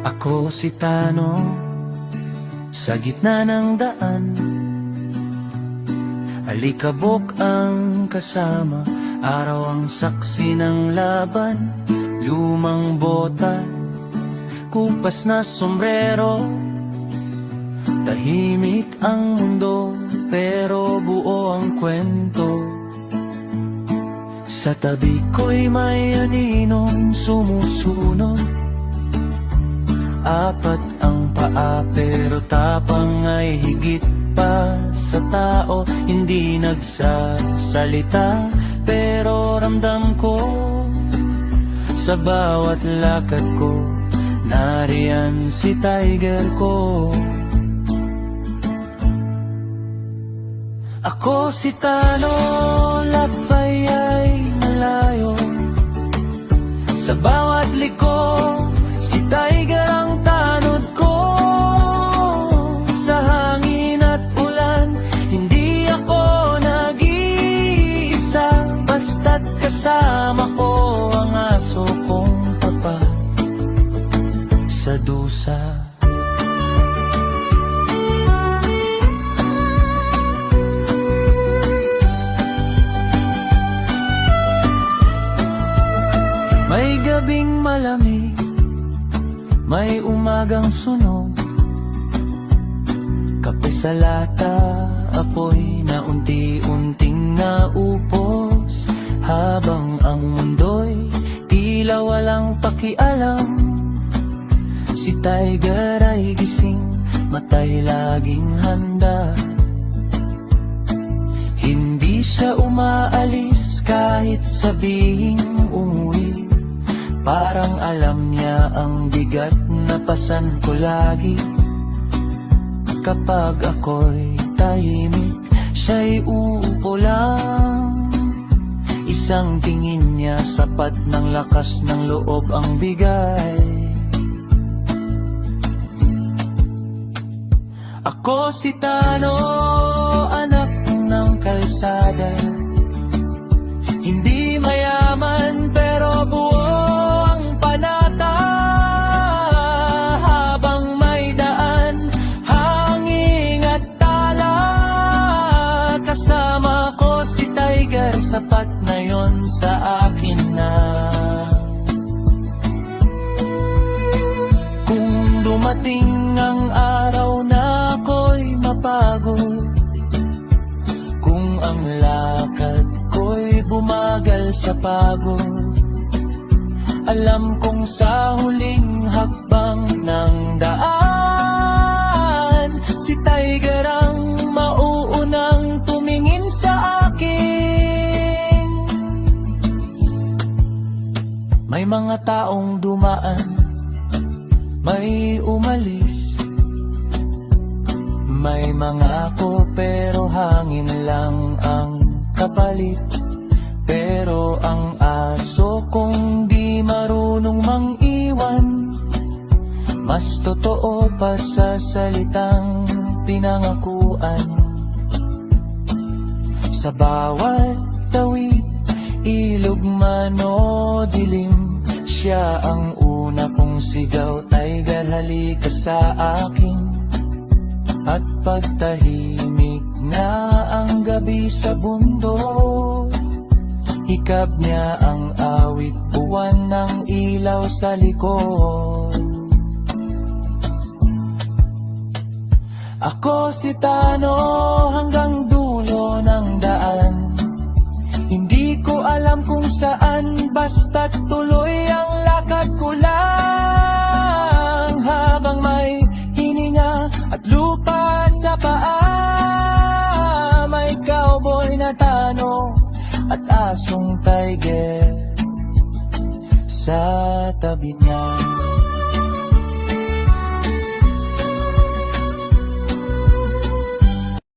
Ako si Tano, sa gitna ng daan. Alikabok ang kasama, araw ang saksi ng laban. Lumang bota, kupas na sombrero. Tahimik ang mundo, pero buo ang kwento. Sa tabi ko'y may aninong sumusunod. Apat ang paa pero tapang ay higit pa sa tao. Hindi nagsasalita pero ramdam ko sa bawat lakad ko. Nariyan si tiger ko. Ako si Tano, lakbay ay malayo. Sa bawat liko, si tiger ang tanod ko. Sa hangin at ulan, hindi ako nag-iisa. Basta't kasama ko ang aso kong papa sa dusa. May gabing malamig, may umagang sunog. Kape sa lata, apoy na unti-unting naupos. Habang ang mundo'y tila walang pakialam. Si tiger ay gising, matay laging handa. Hindi siya umaalis kahit sabihing umuwi. Parang alam niya ang bigat na pasan ko lagi. Kapag ako'y tahimik, siya'y uupo lang. Isang tingin niya, sapat ng lakas ng loob ang bigay. Ako si Tano, anak ng kalsada. Hindi mayaman pero buo ang panata. Habang may daan, hangin at tala. Kasama ko si tiger, sapat na yon sa akin na. Kung dumating ang araw na ako'y mapagod, kung ang lakad ko'y bumagal sa pagod, alam kong sa huling hakbang ng daan, si tiger ang mauunang tumingin sa akin. May mga taong dumaan, may umalis. May mga ako pero hangin lang ang kapalit. Pero ang aso kong di marunong mang-iwan, mas totoo pa sa salitang pinangakuan. Sa bawat tawid, ilog man o dilim, siya ang una kong sigaw, tiger halika sa akin. At pagtahimik na ang gabi sa bundok, hikab niya ang awit, buwan ng ilaw sa likod. Ako si Tano hanggang dulo ng daan. Hindi ko alam kung saan, basta't tuloy ang lakad ko lang. Habang may hininga at lupa sa paa, may cowboy na Tano at asong tiger sa tabi niya.